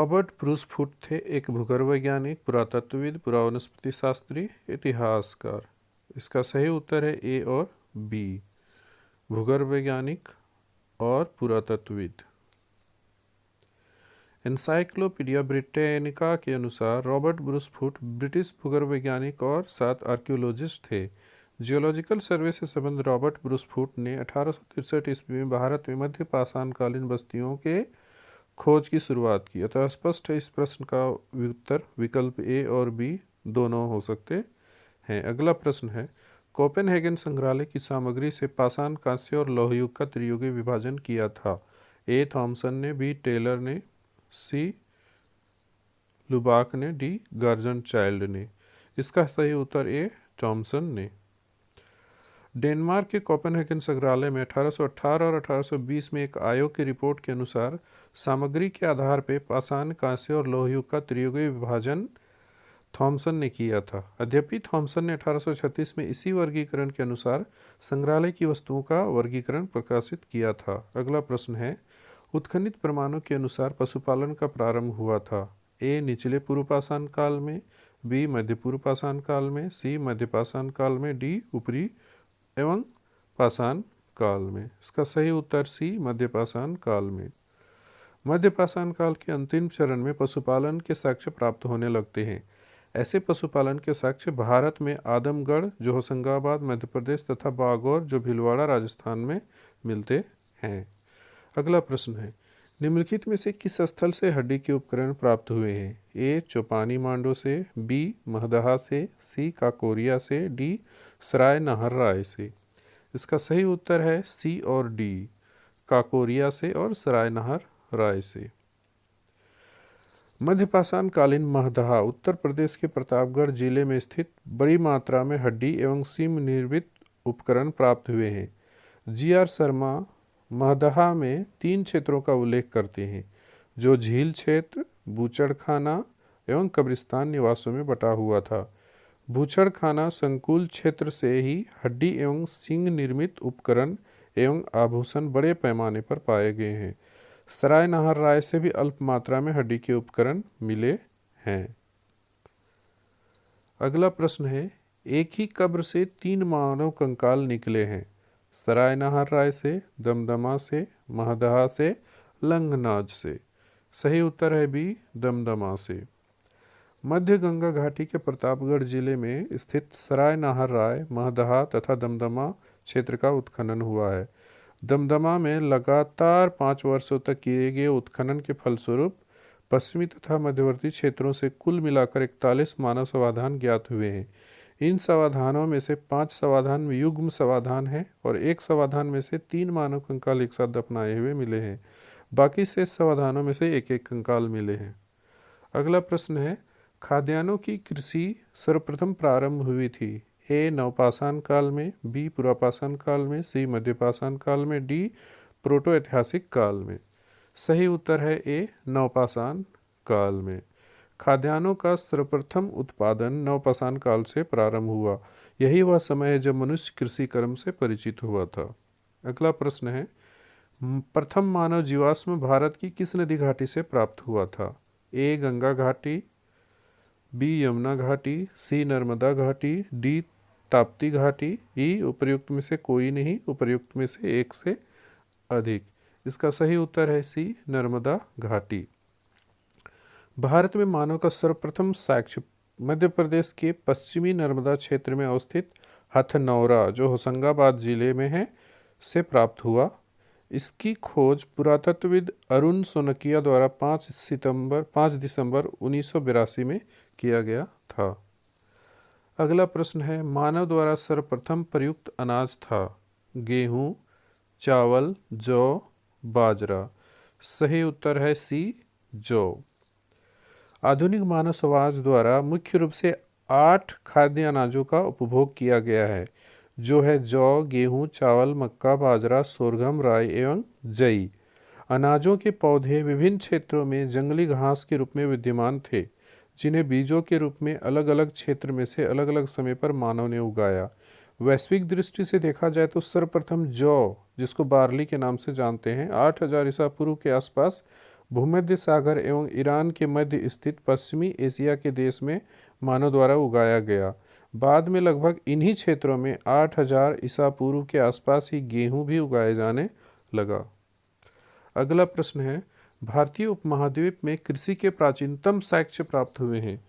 Robert Bruce foot थे एक भूगर्भ वैज्ञानिक, पुरातत्वविद, पुरावनस्पति शास्त्री, इतिहासकार। इसका सही उत्तर है ए और बी, भूगर्भ वैज्ञानिक और पुरातत्वविद। एनसाइक्लोपीडिया ब्रिटेनिका के अनुसार रॉबर्ट ब्रूस फुट ब्रिटिश भूगर्भ वैज्ञानिक और साथ आर्कियोलॉजिस्ट थे। जियोलॉजिकल सर्वे से संबंध रॉबर्ट ब्रूस फुट ने 1863 ईस्वी में भारत में मध्य पाषाणकालीन बस्तियों के खोज की शुरुआत की। अतः स्पष्ट है इस प्रश्न का उत्तर विकल्प ए और बी दोनों हो सकते हैं। अगला प्रश्न है, कोपेनहेगन संग्रहालय की सामग्री से पाषाण, कांस्य और लौह युग का त्रियुगीय विभाजन किया था। ए थॉमसन ने, बी टेलर ने, सी लुबाक ने, डी गार्जन चाइल्ड ने। इसका सही उत्तर ए थॉमसन ने। डेनमार्क के कोपेनहेगन संग्रहालय में 1818 और 1820 में एक आयोग की रिपोर्ट के अनुसार सामग्री के आधार पर पाषाण, कांस्य और लौह युग का त्रियुगीय विभाजन थॉमसन ने किया था। यद्यपि थॉमसन ने 1836 में इसी वर्गीकरण के अनुसार संग्रहालय की वस्तुओं का वर्गीकरण प्रकाशित किया था। अगला प्रश्न है, उत्खनित प्रमाणों के अनुसार पशुपालन का प्रारंभ हुआ था। ए निचले पूर्व पाषाण काल में, बी मध्य पूर्व पाषाण काल में, सी मध्य पाषाण काल में, डी ऊपरी एवं पाषाण काल में। इसका सही उत्तर सी मध्य पाषाण काल में। मध्य पाषाण काल के अंतिम चरण में पशुपालन के साक्ष्य प्राप्त होने लगते हैं। ऐसे पशुपालन के साक्ष्य भारत में आदमगढ़ जो होशंगाबाद मध्य प्रदेश तथा बागौर जो भीलवाड़ा राजस्थान में मिलते हैं। अगला प्रश्न है, निम्नलिखित में से किस स्थल से हड्डी के उपकरण प्राप्त हुए हैं? ए चौपानी मांडो से, बी महदहा से, सी काकोरिया से, डी सराय नाहर राय से। इसका सही उत्तर है सी और डी, काकोरिया से और सराय नाहर राय से। मध्य पाषाण कालीन महदहा उत्तर प्रदेश के प्रतापगढ़ जिले में स्थित बड़ी मात्रा में हड्डी एवं सीम निर्मित उपकरण प्राप्त हुए हैं। जी.आर. शर्मा महदहा में 3 क्षेत्रों का उल्लेख करते हैं, जो झील क्षेत्र, बूचड़खाना एवं कब्रिस्तान निवासों में बटा हुआ था। बूचड़खाना संकुल क्षेत्र से ही हड्डी एवं सींग निर्मित उपकरण एवं आभूषण बड़े पैमाने पर पाए गए हैं। सराय नाहर राय से भी अल्प मात्रा में हड्डी के उपकरण मिले हैं। अगला प्रश्न है, एक ही कब्र से 3 मानव कंकाल निकले हैं। सराय नाहर राय से, दमदमा से, महदहा से, लंगनाज से। सही उत्तर है बी दमदमा से। मध्य गंगा घाटी के प्रतापगढ़ जिले में स्थित सराय नाहर राय, महदहा तथा दमदमा क्षेत्र का उत्खनन हुआ है। दमदमा में लगातार 5 वर्षों तक किए गए उत्खनन के फलस्वरूप पश्चिमी तथा मध्यवर्ती क्षेत्रों से कुल मिलाकर 41 मानव समाधान ज्ञात हुए हैं। इन समाधानों में से 5 समाधान में युग्म समाधान है और 1 समाधान में से 3 मानव कंकाल एक साथ दफनाए हुए मिले हैं। बाकी शेष समाधानों में से 1-1 कंकाल मिले हैं। अगला प्रश्न है, खाद्यान्नों की कृषि सर्वप्रथम प्रारंभ हुई थी। ए नवपाषाण काल में, बी पुरापाषाण काल में, सी मध्यपाषाण काल में, डी प्रोटो ऐतिहासिक काल में। सही उत्तर है ए नवपाषाण काल में। खाद्यान्नों का सर्वप्रथम उत्पादन नवपाषाण काल से प्रारंभ हुआ। यही वह समय है जब मनुष्य कृषि कर्म से परिचित हुआ था। अगला प्रश्न है, प्रथम मानव जीवाश्म भारत की किस नदी घाटी से प्राप्त हुआ था? ए गंगा घाटी, बी यमुना घाटी, सी नर्मदा घाटी, डी ताप्ती घाटी, ई उपर्युक्त में से कोई नहीं, उपर्युक्त में से एक से अधिक। इसका सही उत्तर है सी नर्मदा घाटी। भारत में मानव का सर्वप्रथम साक्ष्य मध्य प्रदेश के पश्चिमी नर्मदा क्षेत्र में अवस्थित हथनौरा जो होशंगाबाद जिले में है से प्राप्त हुआ। इसकी खोज पुरातत्वविद अरुण सोनकिया द्वारा 5 दिसंबर 1982 में किया गया था। अगला प्रश्न है, मानव द्वारा सर्वप्रथम प्रयुक्त अनाज था। गेहूं, चावल, जौ, बाजरा। सही उत्तर है सी जौ। आधुनिक मानव समाज द्वारा मुख्य रूप से 8 खाद्य अनाजों का उपभोग किया गया है, जो है जौ, गेहूं, चावल, मक्का, बाजरा, सोरगम, राई एवं जई। अनाजों के पौधे विभिन्न क्षेत्रों में जंगली घास के रूप में विद्यमान थे, जिन्हें बीजों के रूप में अलग अलग क्षेत्र में से अलग अलग समय पर मानव ने उगाया। वैश्विक दृष्टि से देखा जाए तो सर्वप्रथम जौ, जिसको बार्ली के नाम से जानते हैं, 8000 ईसा पूर्व के आसपास भूमध्य सागर एवं ईरान के मध्य स्थित पश्चिमी एशिया के देश में मानव द्वारा उगाया गया। बाद में लगभग इन्हीं क्षेत्रों में 8000 ईसा पूर्व के आसपास ही गेहूं भी उगाए जाने लगा। अगला प्रश्न है, भारतीय उपमहाद्वीप में कृषि के प्राचीनतम साक्ष्य प्राप्त हुए हैं।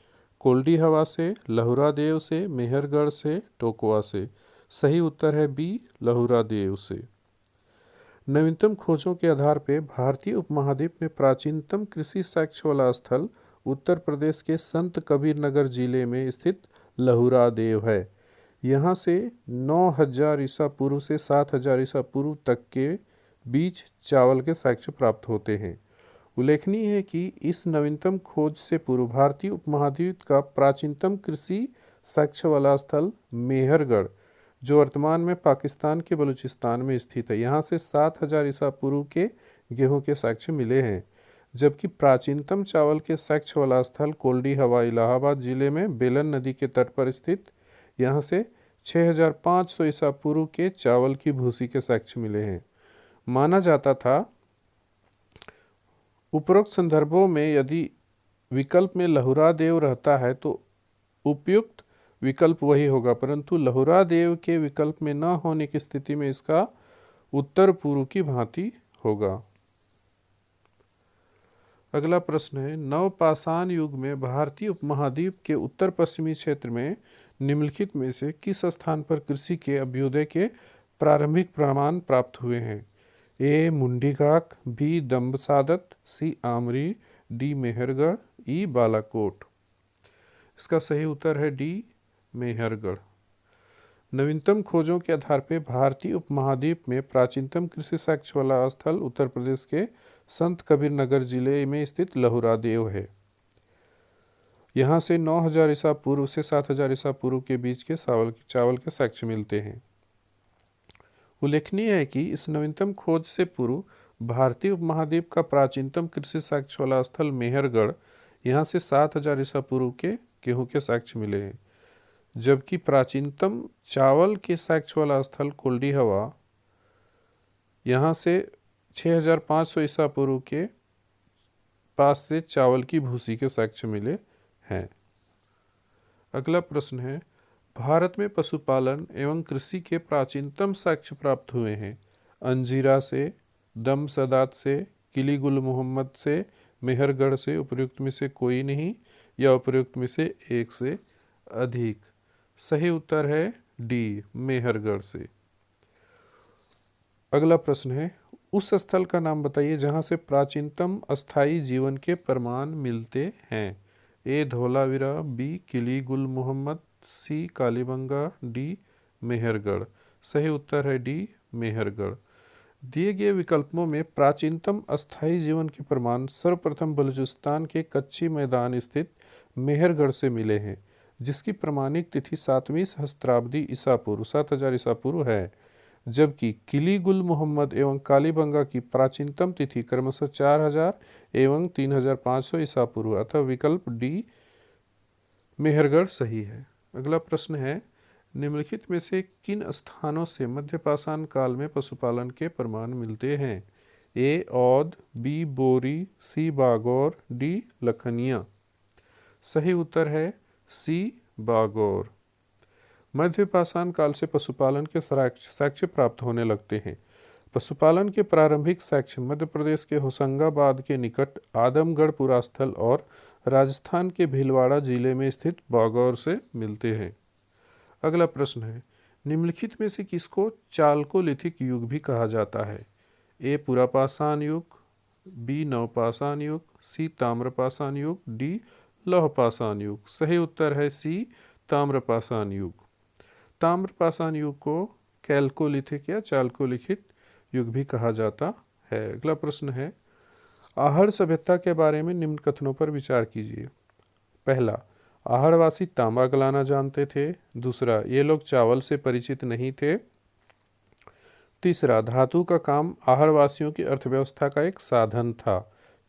कोल्डी हवा से, लहुरा देव से, मेहरगढ़ से, टोकवा से। सही उत्तर है बी, लहुरा देव से। नवीनतम खोजों के आधार पर भारतीय उपमहाद्वीप में प्राचीनतम कृषि साक्ष्य वाला स्थल उत्तर प्रदेश के संत कबीर नगर जिले में स्थित लहुरा देव है। यहाँ से 9000 ईसा पूर्व से 7000 ईसा पूर्व तक के बीच चावल के साक्ष्य प्राप्त होते हैं। उल्लेखनीय है कि इस नवीनतम खोज से पूर्व भारतीय उपमहाद्वीप का प्राचीनतम कृषि साक्ष्य वाला स्थल मेहरगढ़, जो वर्तमान में पाकिस्तान के बलूचिस्तान में स्थित है, यहाँ से 7000 ईसा पूर्व के गेहूं के साक्ष्य मिले हैं। जबकि प्राचीनतम चावल के साक्ष्य वाला स्थल कोल्डी हवा इलाहाबाद जिले में बेलन नदी के तट पर स्थित, यहाँ से 6500 ईसा पूर्व के चावल की भूसी के साक्ष्य मिले हैं। माना जाता था उपरोक्त संदर्भों में यदि विकल्प में लहुरा देव रहता है तो उपयुक्त विकल्प वही होगा, परंतु लहुरा देव के विकल्प में न होने की स्थिति में इसका उत्तर पूर्व की भांति होगा। अगला प्रश्न है, नवपाषाण युग में भारतीय उपमहाद्वीप के उत्तर पश्चिमी क्षेत्र में निम्नलिखित में से किस स्थान पर कृषि के अभ्युदय के प्रारंभिक प्रमाण प्राप्त हुए हैं। ए मुंडीघाक, बी दम्बसादत, सी आमरी, डी मेहरगढ़, ई बालाकोट। इसका सही उत्तर है डी मेहरगढ़। नवीनतम खोजों के आधार पर भारतीय उपमहाद्वीप में प्राचीनतम कृषि साक्ष्य वाला स्थल उत्तर प्रदेश के संत कबीर नगर जिले में स्थित लहुरा देव है। यहाँ से 9000 ईसा पूर्व से 7000 ईसा पूर्व के बीच के चावल के साक्ष्य मिलते हैं। उल्लेखनीय है कि इस नवीनतम खोज से पूर्व भारतीय उपमहाद्वीप का प्राचीनतम कृषि साक्ष्य वाला स्थल मेहरगढ़, यहाँ से 7000 ईसा पूर्व के गेहूं के साक्ष्य मिले हैं। जबकि प्राचीनतम चावल के साक्ष्य वाला स्थल कोल्डी हवा, यहाँ से 6500 ईसा पूर्व के पास से चावल की भूसी के साक्ष्य मिले हैं। अगला प्रश्न है, भारत में पशुपालन एवं कृषि के प्राचीनतम साक्ष्य प्राप्त हुए हैं। अंजीरा से, दमसदात से, किलीगुल मोहम्मद से, मेहरगढ़ से। उपयुक्त में से कोई नहीं या उपयुक्त में से एक से अधिक। सही उत्तर है डी मेहरगढ़ से। अगला प्रश्न है, उस स्थल का नाम बताइए जहां से प्राचीनतम अस्थायी जीवन के प्रमाण मिलते हैं। ए धौलावीरा, बी किलीगुल मोहम्मद, सी कालीबंगा, डी मेहरगढ़। सही उत्तर है डी मेहरगढ़। दिए गए विकल्पों में प्राचीनतम अस्थायी जीवन के प्रमाण सर्वप्रथम बलूचिस्तान के कच्ची मैदान स्थित मेहरगढ़ से मिले हैं, जिसकी प्रमाणिक तिथि 7वीं सहस्त्राब्दी ईसा पूर्व 7000 ईसा पूर्व है। जबकि किलीगुल मोहम्मद एवं कालीबंगा की प्राचीनतम तिथि क्रमशः 4000 एवं 3500 ईसा पूर्व, अतः विकल्प डी मेहरगढ़ सही है। अगला प्रश्न है, निम्नलिखित में से किन स्थानों से मध्यपाषाण काल में पशुपालन के प्रमाण मिलते हैं। ए औध, बी बोरी, सी बागौर, डी लखनिया। सही उत्तर है सी बागौर। मध्यपाषाण काल से पशुपालन के साक्ष्य प्राप्त होने लगते हैं। पशुपालन के प्रारंभिक साक्ष्य मध्य प्रदेश के होशंगाबाद के निकट आदमगढ़ पुरास्थल और राजस्थान के भीलवाड़ा जिले में स्थित बागौर से मिलते हैं। अगला प्रश्न है, निम्नलिखित में से किसको चालकोलिथिक युग भी कहा जाता है। ए पुरापाषाण युग, बी नवपाषाण युग, सी ताम्रपाषाण युग, डी लौहपाषाण युग। सही उत्तर है सी ताम्रपाषाण युग। ताम्रपाषाण युग को कैल्कोलिथिक या चालकोलिथिक युग भी कहा जाता है। अगला प्रश्न है, आहड़ सभ्यता के बारे में निम्न कथनों पर विचार कीजिए। पहला, आहड़वासी तांबा गलाना जानते थे। दूसरा, ये लोग चावल से परिचित नहीं थे। तीसरा, धातु का काम आहड़वासियों की अर्थव्यवस्था का एक साधन था।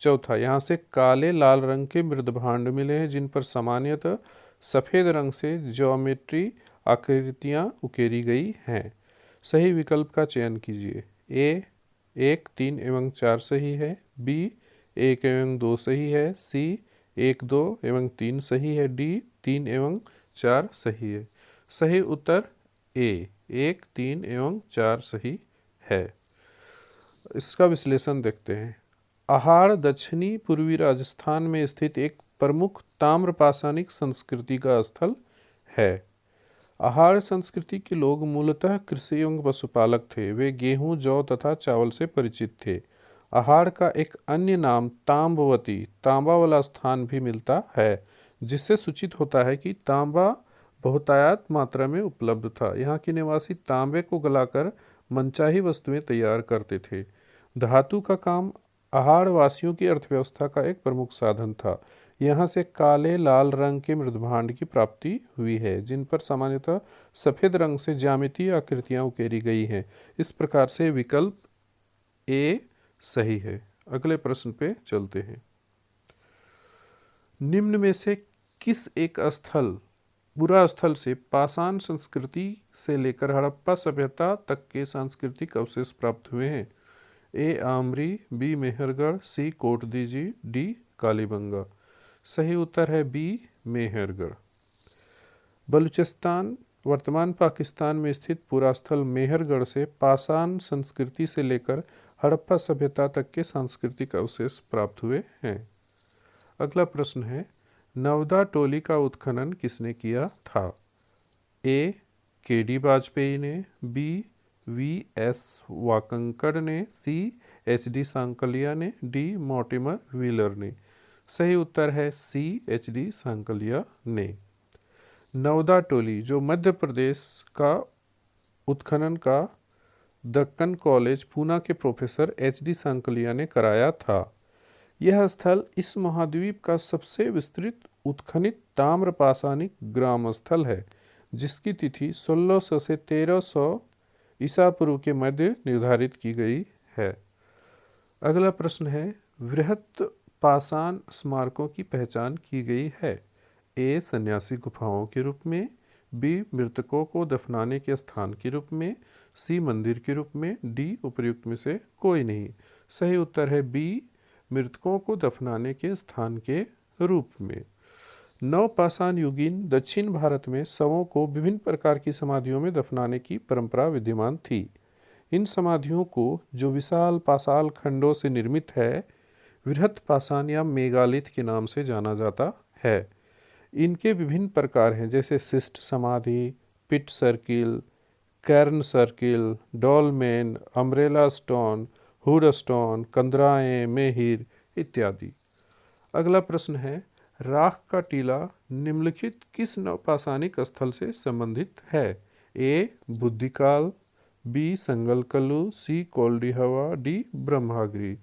चौथा, यहाँ से काले लाल रंग के मृदभांड मिले हैं जिन पर सामान्यतः सफ़ेद रंग से ज्योमेट्री आकृतियाँ उकेरी गई हैं। सही विकल्प का चयन कीजिए। ए 1, 3 एवं 4 सही है। बी 1 एवं 2 सही है। सी 1, 2 एवं 3 सही है। डी 3 एवं 4 सही है। सही उत्तर ए 1, 3 एवं 4 सही है। इसका विश्लेषण देखते हैं। अहाड़ दक्षिणी पूर्वी राजस्थान में स्थित एक प्रमुख ताम्रपाषाणिक संस्कृति का स्थल है। अहाड़ संस्कृति के लोग मूलतः कृषि एवं पशुपालक थे। वे गेहूं, जौ तथा चावल से परिचित थे। अहाड़ का एक अन्य नाम ताम्बवती, तांबा वाला स्थान भी मिलता है, जिससे सूचित होता है कि तांबा बहुतायत मात्रा में उपलब्ध था। यहाँ के निवासी तांबे को गलाकर मनचाही वस्तुएं तैयार करते थे। धातु का काम अहाड़ वासियों की अर्थव्यवस्था का एक प्रमुख साधन था। यहाँ से काले लाल रंग के मृदभांड की प्राप्ति हुई है, जिन पर सामान्यतः सफ़ेद रंग से ज्यामितीय आकृतियाँ उकेरी गई हैं। इस प्रकार से विकल्प ए सही है। अगले प्रश्न पे चलते हैं। निम्न में से किस एक बुरा स्थल से पाषाण संस्कृति से लेकर हड़प्पा सभ्यता तक के सांस्कृतिक अवशेष प्राप्त हुए हैं? ए आमरी, बी मेहरगढ़, सी कोटदीजी, डी कालीबंगा। सही उत्तर है बी मेहरगढ़। बलूचिस्तान वर्तमान पाकिस्तान में स्थित पुरास्थल मेहरगढ़ से पाषाण संस्कृति से लेकर हड़प्पा सभ्यता तक के सांस्कृतिक अवशेष प्राप्त हुए हैं। अगला प्रश्न है, नवदा टोली का उत्खनन किसने किया था? ए के डी वाजपेयी ने, बी वी एस वाकंकड़ ने, सी एच डी सांकलिया ने, डी मॉर्टिमर व्हीलर ने। सही उत्तर है सी एच डी सांकलिया ने। नवदा टोली जो मध्य प्रदेश का उत्खनन का दक्कन कॉलेज पूना के प्रोफेसर एच डी सांकलिया ने कराया था। यह स्थल इस महाद्वीप का सबसे विस्तृत उत्खनित ताम्रपाषाणिक ग्राम स्थल है, जिसकी तिथि 1600 से 1300 ईसा पूर्व के मध्य निर्धारित की गई है। अगला प्रश्न है, वृहत पाषाण स्मारकों की पहचान की गई है। ए सन्यासी गुफाओं के रूप में, बी मृतकों को दफनाने के स्थान के रूप में, सी मंदिर के रूप में, डी उपर्युक्त में से कोई नहीं। सही उत्तर है बी मृतकों को दफनाने के स्थान के रूप में। नवपाषाण युगीन दक्षिण भारत में शवों को विभिन्न प्रकार की समाधियों में दफनाने की परंपरा विद्यमान थी। इन समाधियों को, जो विशाल पाषाण खंडों से निर्मित है, वृहत पाषाण या मेगालिथ के नाम से जाना जाता है। इनके विभिन्न प्रकार हैं, जैसे शिष्ट समाधि, pit circle, cairn circle, dolmen, umbrella stone, hood stone, कंदराएं, मेहिर इत्यादि। अगला प्रश्न है, राख का टीला निम्नलिखित किस नवपाषाणिक स्थल से संबंधित है? ए बुद्धिकाल, बी संगलकल्लू, सी कोल्डिहवा, डी ब्रह्मागिरी।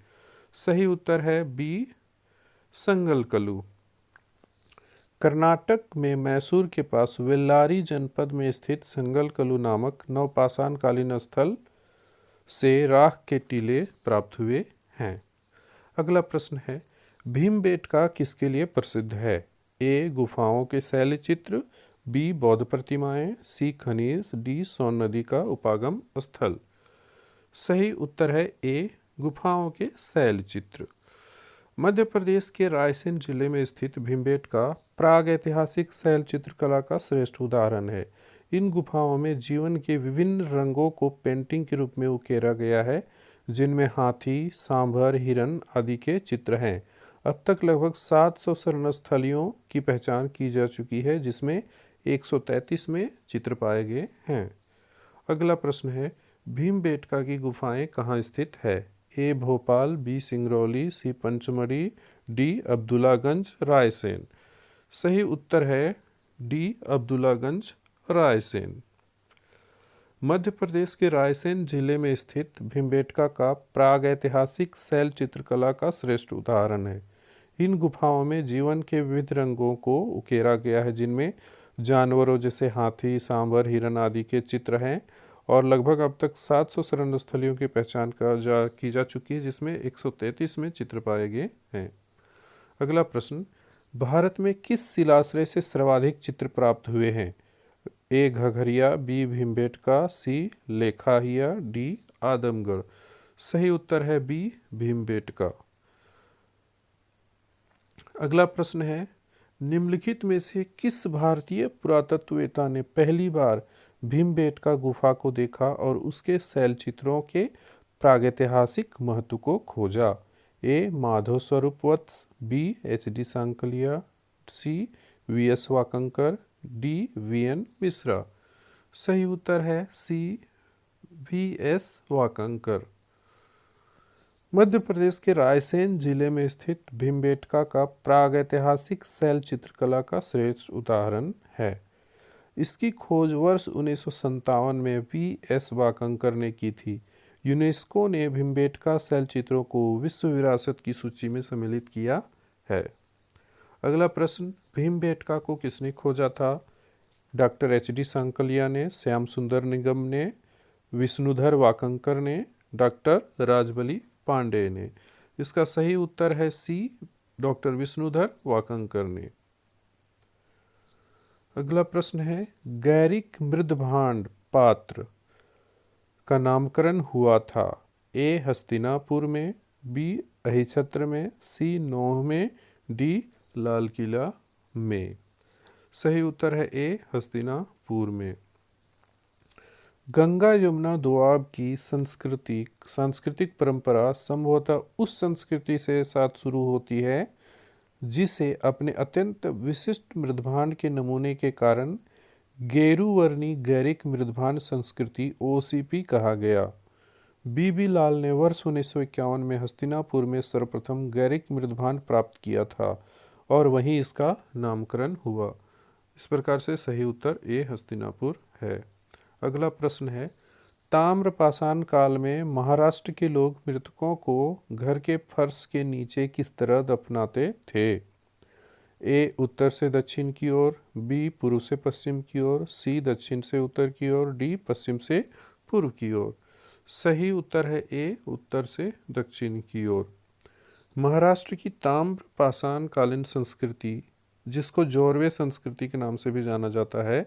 सही उत्तर है बी संगलकल्लू। कर्नाटक में मैसूर के पास वेल्लारी जनपद में स्थित संगलकल्लू नामक नवपाषाण कालीन स्थल से राख के टीले प्राप्त हुए हैं। अगला प्रश्न है, भीमबेटका किसके लिए प्रसिद्ध है? ए गुफाओं के शैल चित्र, बी बौद्ध प्रतिमाएं, सी खनिज, डी सोन नदी का उपागम स्थल। सही उत्तर है ए गुफाओं के शैल चित्र। मध्य प्रदेश के रायसेन जिले में स्थित भीमबेटका प्राग ऐतिहासिक शैल चित्रकला का श्रेष्ठ उदाहरण है। इन गुफाओं में जीवन के विभिन्न रंगों को पेंटिंग के रूप में उकेरा गया है, जिनमें हाथी, सांभर, हिरन आदि के चित्र हैं। अब तक लगभग 700 शरण स्थलियों की पहचान की जा चुकी है, जिसमें 133 में चित्र पाए गए हैं। अगला प्रश्न है, भीमबेटका की गुफाएं कहाँ स्थित है? ए भोपाल, बी सिंगरौली, सी पंचमढ़ी, डी अब्दुल्लागंज, रायसेन। सही उत्तर है डी अब्दुल्लागंज, रायसेन। मध्य प्रदेश के रायसेन जिले में स्थित भीमबेटका का प्राग ऐतिहासिक शैल चित्रकला का श्रेष्ठ उदाहरण है। इन गुफाओं में जीवन के विविध रंगों को उकेरा गया है, जिनमें जानवरों जैसे हाथी, सांभर, हिरन आदि के चित्र हैं, और लगभग अब तक 700 शरण स्थलियों की पहचान की जा चुकी है, जिसमें 133 में चित्र पाए गए हैं। अगला प्रश्न, भारत में किस शिलाश्रय से सर्वाधिक चित्र प्राप्त हुए हैं? ए घघरिया, बी भीमबेटका, सी लेखाहिया, डी आदमगढ़। सही उत्तर है बी भीमबेटका। अगला प्रश्न है, निम्नलिखित में से किस भारतीय पुरातत्ववेत्ता ने पहली बार भीमबेटका गुफा को देखा और उसके शैल चित्रों के प्रागैतिहासिक महत्व को खोजा? ए. माधव स्वरूप वत्स, बी. एच.डी. सांकलिया, सी. वी.एस. वाकंकर, डी. वी.एन. मिश्रा। सही उत्तर है सी. वी.एस. वाकंकर। मध्य प्रदेश के रायसेन जिले में स्थित भीमबेटका का प्रागैतिहासिक शैल चित्रकला का श्रेष्ठ उदाहरण है। इसकी खोज वर्ष 1957 में वी.एस. वाकंकर ने की थी। यूनेस्को ने भीमबेटका शैल चित्रों को विश्व विरासत की सूची में सम्मिलित किया है। अगला प्रश्न, भीमबेटका को किसने खोजा था? Doctor HD. सांकलिया ने, श्याम सुंदर निगम ने, विष्णुधर वाकंकर ने, डॉक्टर राजबली पांडे ने। इसका सही उत्तर है सी. डॉक्टर विष्णुधर वाकंकर ने। अगला प्रश्न है, गैरिक मृदभांड पात्र का नामकरण हुआ था? ए. हस्तिनापुर में, बी. अहिछत्र में, सी. नोह में, डी. लाल किला में। सही उत्तर है ए. हस्तिनापुर में। गंगा यमुना दोआब की सांस्कृतिक परंपरा संभवतः उस संस्कृति से साथ शुरू होती है जिसे अपने अत्यंत विशिष्ट मृदभांड के नमूने के कारण गेरुवर्णी गैरिक मृदभांड संस्कृति OCP कहा गया। बी लाल ने वर्ष 1951 में हस्तिनापुर में सर्वप्रथम गैरिक मृदभांड प्राप्त किया था और वहीं इसका नामकरण हुआ। इस प्रकार से सही उत्तर ए. हस्तिनापुर है। अगला प्रश्न है, ताम्रपाषाण काल में महाराष्ट्र के लोग मृतकों को घर के फर्श के नीचे किस तरह दफनाते थे? ए. उत्तर से दक्षिण की ओर, बी. पूर्व से पश्चिम की ओर, सी. दक्षिण से उत्तर की ओर, डी. पश्चिम से पूर्व की ओर। सही उत्तर है ए. उत्तर से दक्षिण की ओर। महाराष्ट्र की ताम्रपाषाण कालीन संस्कृति, जिसको जोरवे संस्कृति के नाम से भी जाना जाता है,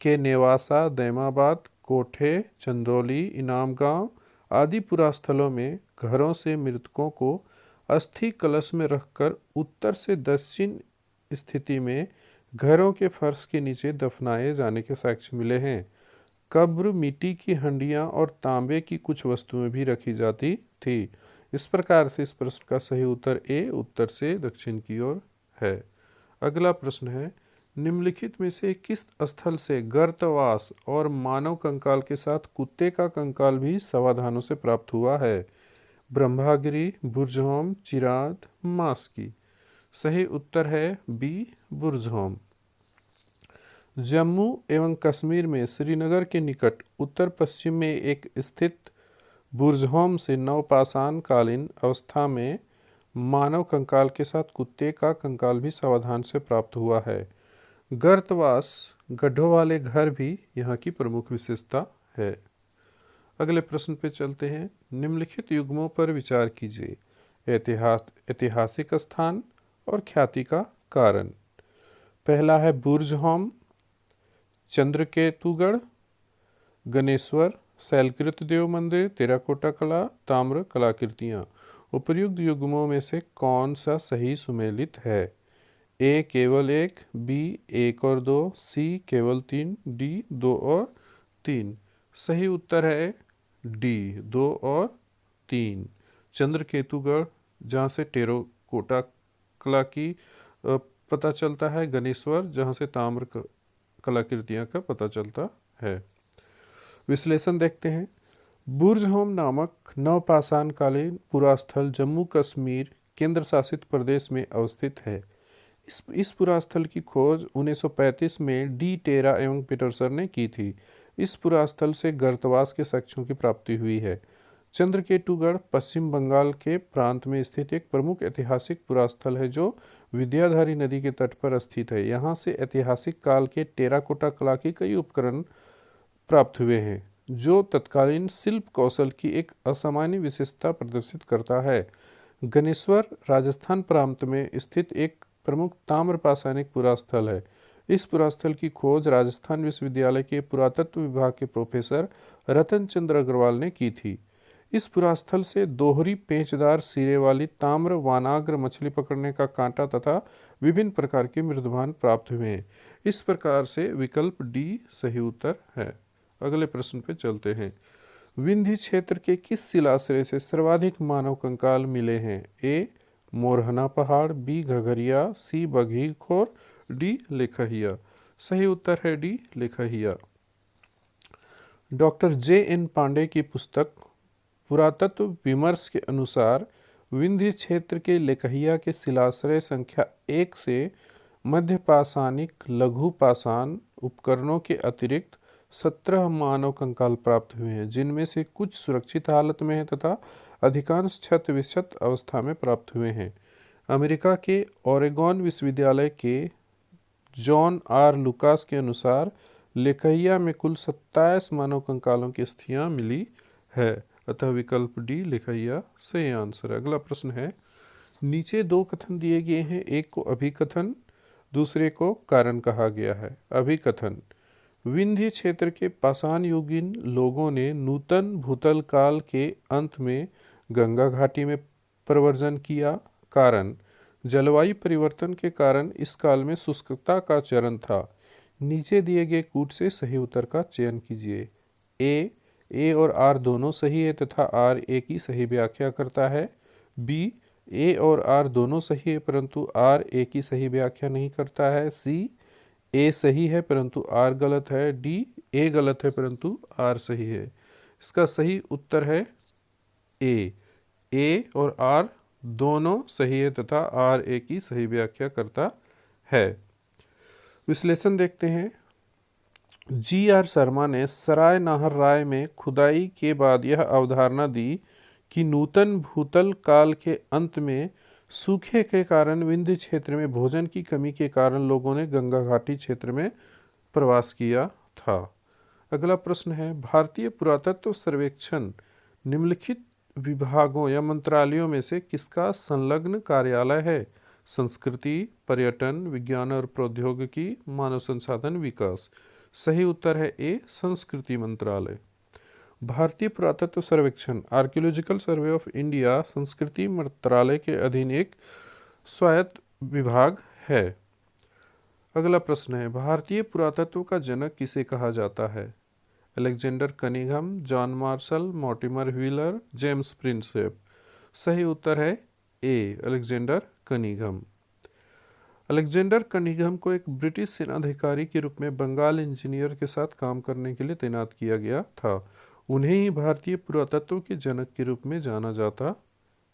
के नेवासा, दैमाबाद, कोठे, चंदौली, इनामगांव आदि पुरास्थलों में घरों से मृतकों को अस्थि कलश में रखकर उत्तर से दक्षिण स्थिति में घरों के फर्श के नीचे दफनाए जाने के साक्ष्य मिले हैं। कब्र मिट्टी की हंडियां और तांबे की कुछ वस्तुएं भी रखी जाती थी। इस प्रकार से इस प्रश्न का सही उत्तर ए. उत्तर से दक्षिण की ओर है। अगला प्रश्न है, निम्नलिखित में से किस स्थल से गर्तवास और मानव कंकाल के साथ कुत्ते का कंकाल भी समाधानों से प्राप्त हुआ है? ब्रह्मागिरी, बुर्जहोम, चिराद, मास्की। सही उत्तर है बी. बुर्जहोम। जम्मू एवं कश्मीर में श्रीनगर के निकट उत्तर पश्चिम में एक स्थित बुर्जहोम से नवपाषाण कालीन अवस्था में मानव कंकाल के साथ कुत्ते का कंकाल भी समाधान से प्राप्त हुआ है। गर्तवास गड्ढों वाले घर भी यहाँ की प्रमुख विशेषता है। अगले प्रश्न पे चलते हैं। निम्नलिखित युग्मों पर विचार कीजिए। ऐतिहासिक स्थान और ख्याति का कारण। पहला है बुर्जहोम, चंद्रकेतुगढ़, गणेश्वर, शैलकृत देव मंदिर, टेराकोटा कला, ताम्र कलाकृतियाँ। उपर्युक्त युग्मों में से कौन सा सही सुमेलित है? ए. केवल 1, बी. 1 और 2, सी. केवल 3, डी. 2 और 3। सही उत्तर है डी. 2 और 3। चंद्रकेतुगढ़, जहाँ से टेराकोटा कला की पता चलता है, गणेश्वर जहाँ से ताम्र कलाकृतियाँ का पता चलता है। विश्लेषण देखते हैं। बुर्जहोम नामक नवपाषाण कालीन पुरास्थल जम्मू कश्मीर केंद्र शासित प्रदेश में अवस्थित है। इस पुरास्थल की खोज 1935 में डी. टेरा एवं पीटरसन ने की थी। इस पुरास्थल से गर्तवास के साक्ष्यों की प्राप्ति हुई है। चंद्रकेतुगढ़ पश्चिम बंगाल के प्रांत में स्थित एक प्रमुख ऐतिहासिक पुरास्थल है जो विद्याधरी नदी के तट पर स्थित है। यहाँ से ऐतिहासिक काल के टेराकोटा कला के कई उपकरण प्राप्त हुए हैं जो तत्कालीन शिल्प कौशल की एक असामान्य विशेषता प्रदर्शित करता है। गणेश्वर राजस्थान प्रांत में स्थित एक प्रमुख ताम्रपाषाणिक पुरास्थल है। इस पुरास्थल की खोज राजस्थान विश्वविद्यालय के पुरातत्व विभाग के प्रोफेसर रतन चंद्र अग्रवाल ने की थी। इस पुरास्थल से दोहरी पेंचदार सिरे वाली ताम्र वानाग्र मछली पकड़ने का कांटा तथा विभिन्न प्रकार के मृदभान प्राप्त हुए हैं। इस प्रकार से विकल्प डी सही उत्तर है। अगले प्रश्न पे चलते हैं। विंध्य क्षेत्र के किस शिलाश्रय से सर्वाधिक मानव कंकाल मिले हैं? ए मोरहना पहाड़, बी घघरिया, सी बघीखोर, डी लेखहिया। सही उत्तर है डी लेखहिया। डॉक्टर जे.एन. पांडे की पुस्तक पुरातत्व विमर्श के अनुसार विंध्य क्षेत्र के लेखहिया के शिलाश्रय संख्या 1 से मध्य पाषाणिक लघु पाषाण उपकरणों के अतिरिक्त 17 मानव कंकाल प्राप्त हुए हैं, जिनमें से कुछ सुरक्षित हालत में हैं तथा अधिकांश क्षत विक्षत अवस्था में प्राप्त हुए हैं। अमेरिका के ओरेगॉन विश्वविद्यालय के जॉन आर लुकास के अनुसार लेखहिया में कुल 27 मानव कंकालों की अस्थियां मिली है, अतः विकल्प डी लेखहिया सही आंसर है। अगला प्रश्न है, नीचे दो कथन दिए गए हैं, एक को अभिकथन, दूसरे को कारण कहा गया है। अभिकथन, विंध्य क्षेत्र के पाषाण युगीन लोगों ने नूतन भूतल काल के अंत में गंगा घाटी में प्रव्रजन किया। कारण, जलवायु परिवर्तन के कारण इस काल में शुष्कता का चरण था। नीचे दिए गए कूट से सही उत्तर का चयन कीजिए। ए और आर दोनों सही है तथा आर ए की सही व्याख्या करता है। बी, ए और आर दोनों सही है परंतु आर ए की सही व्याख्या नहीं करता है। सी, ए सही है परंतु आर गलत है। डी, ए गलत है परंतु आर सही है। इसका सही उत्तर है ए और आर दोनों सही है तथा आर ए की सही व्याख्या करता है। विश्लेषण देखते हैं। जी.आर. शर्मा ने सराय नाहर राय में खुदाई के बाद यह अवधारणा दी कि नूतन भूतल काल के अंत में सूखे के कारण विंध्य क्षेत्र में भोजन की कमी के कारण लोगों ने गंगा घाटी क्षेत्र में प्रवास किया था। अगला प्रश्न है, भारतीय पुरातत्व सर्वेक्षण निम्नलिखित विभागों या मंत्रालयों में से किसका संलग्न कार्यालय है? संस्कृति, पर्यटन, विज्ञान और प्रौद्योगिकी, मानव संसाधन विकास। सही उत्तर है ए संस्कृति मंत्रालय। भारतीय पुरातत्व सर्वेक्षण आर्कियोलॉजिकल सर्वे ऑफ इंडिया संस्कृति मंत्रालय के अधीन एक स्वायत्त विभाग है। अगला प्रश्न है, भारतीय पुरातत्व का जनक किसे कहा जाता है? Alexander Cunningham, John Marshall, Mortimer wheeler, James Prinsep. सही उत्तर है ए अलेक्जेंडर कनिंघम। अलेक्जेंडर कनिंघम को एक ब्रिटिश सेनाधिकारी के रूप में बंगाल इंजीनियर के साथ काम करने के लिए तैनात किया गया था। उन्हें ही भारतीय पुरातत्व के जनक के रूप में जाना जाता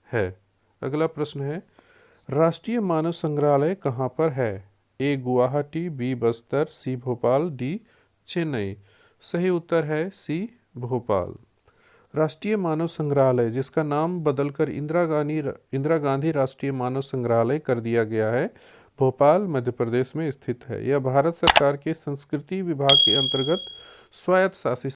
है। अगला प्रश्न है, राष्ट्रीय मानव संग्रहालय कहाँ पर है? ए गुवाहाटी, बी बस्तर, सी भोपाल, डी चेन्नई। सही उत्तर है सी भोपाल। राष्ट्रीय मानव संग्रहालय, जिसका नाम बदलकर इंदिरा गांधी राष्ट्रीय मानव संग्रहालय कर दिया गया है, भोपाल मध्य प्रदेश में स्थित है। यह भारत सरकार के संस्कृति विभाग के अंतर्गत स्वायत्त शासित